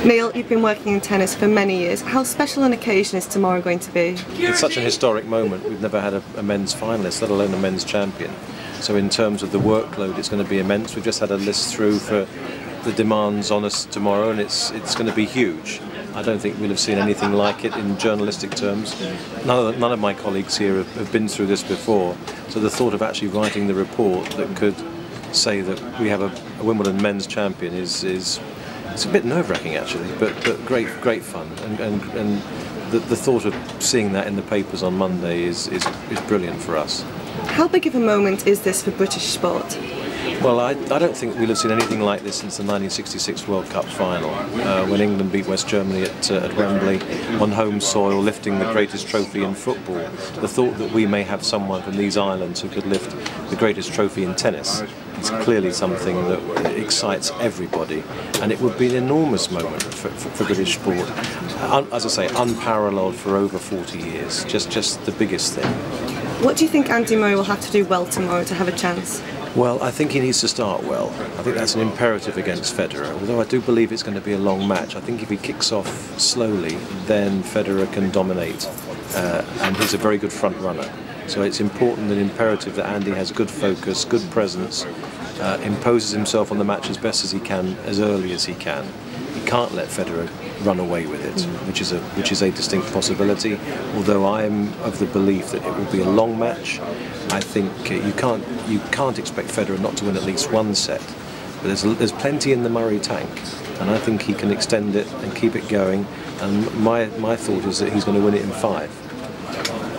Neil, you've been working in tennis for many years. How special an occasion is tomorrow going to be? It's such an historic moment. We've never had a men's finalist, let alone a men's champion. So in terms of the workload, it's going to be immense. We've just had a list through for the demands on us tomorrow, and it's going to be huge. I don't think we'll have seen anything like it in journalistic terms. None of my colleagues here have been through this before, so the thought of actually writing the report that could say that we have a Wimbledon men's champion is it's a bit nerve-wracking actually, but great fun, and the thought of seeing that in the papers on Monday is brilliant for us. How big of a moment is this for British sport? Well, I don't think we'll have seen anything like this since the 1966 World Cup final, when England beat West Germany at Wembley on home soil, lifting the greatest trophy in football. The thought that we may have someone from these islands who could lift the greatest trophy in tennis is clearly something that excites everybody, and it would be an enormous moment for British sport. As I say, unparalleled for over 40 years, just the biggest thing. What do you think Andy Murray will have to do well tomorrow to have a chance? Well, I think he needs to start well. I think that's an imperative against Federer, although I do believe it's going to be a long match. I think if he kicks off slowly, then Federer can dominate, and he's a very good front runner. So it's important and imperative that Andy has good focus, good presence, imposes himself on the match as best as he can, as early as he can. He can't let Federer run away with it, which is a distinct possibility. Although I'm of the belief that it will be a long match. I think you can't expect Federer not to win at least one set. But there's plenty in the Murray tank, and I think he can extend it and keep it going. And my thought is that he's going to win it in 5.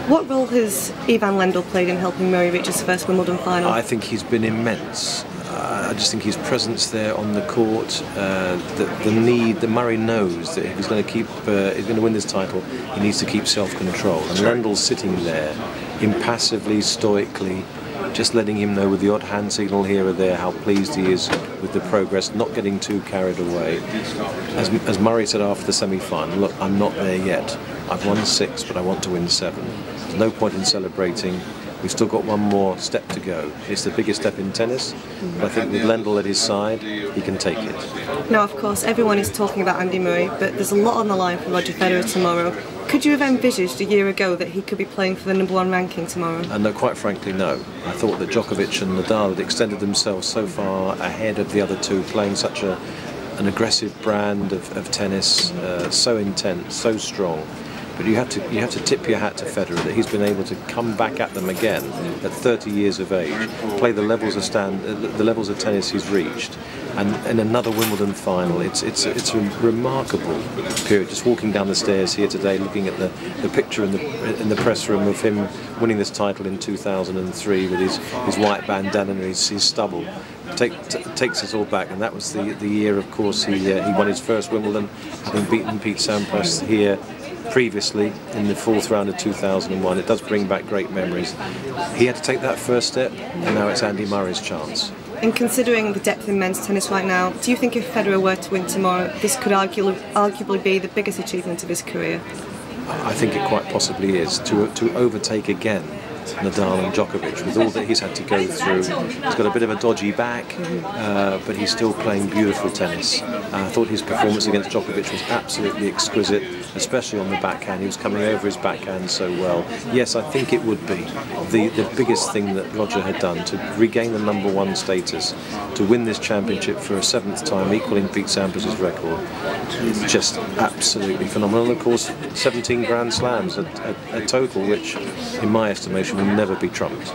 What role has Ivan Lendl played in helping Murray reach his first Wimbledon final? I think he's been immense. I just think his presence there on the court, the Murray knows that if he's going to he's going to win this title, he needs to keep self-control. And Lendl's sitting there, impassively, stoically, just letting him know with the odd hand signal here or there how pleased he is with the progress, not getting too carried away. As Murray said after the semi-final, look, I'm not there yet. I've won 6, but I want to win 7. There's no point in celebrating. We've still got one more step to go. It's the biggest step in tennis, but I think with Lendl at his side, he can take it. Now, of course, everyone is talking about Andy Murray, but there's a lot on the line for Roger Federer tomorrow. Could you have envisaged a year ago that he could be playing for the #1 ranking tomorrow? No, quite frankly, no. I thought that Djokovic and Nadal had extended themselves so far ahead of the other two, playing such an aggressive brand of tennis, so intense, so strong. But you have to tip your hat to Federer that he's been able to come back at them again at 30 years of age, play the levels of tennis he's reached, and in another Wimbledon final. It's a remarkable period. Just walking down the stairs here today, looking at the picture in the press room of him winning this title in 2003 with his white bandana and his stubble. Takes us all back, and that was the year, of course, he won his first Wimbledon, having beaten Pete Sampras here previously in the 4th round of 2001. It does bring back great memories. He had to take that first step, and now it's Andy Murray's chance. And considering the depth in men's tennis right now, do you think if Federer were to win tomorrow, this could arguably be the biggest achievement of his career? I think it quite possibly is. To overtake again Nadal and Djokovic, with all that he's had to go through. He's got a bit of a dodgy back, but he's still playing beautiful tennis. I thought his performance against Djokovic was absolutely exquisite, especially on the backhand. He was coming over his backhand so well. Yes, I think it would be the biggest thing that Roger had done to regain the #1 status, to win this championship for a 7th time, equaling Pete Sampras' record. It's just absolutely phenomenal. Of course, 17 Grand Slams, a total which, in my estimation, will never be trumped.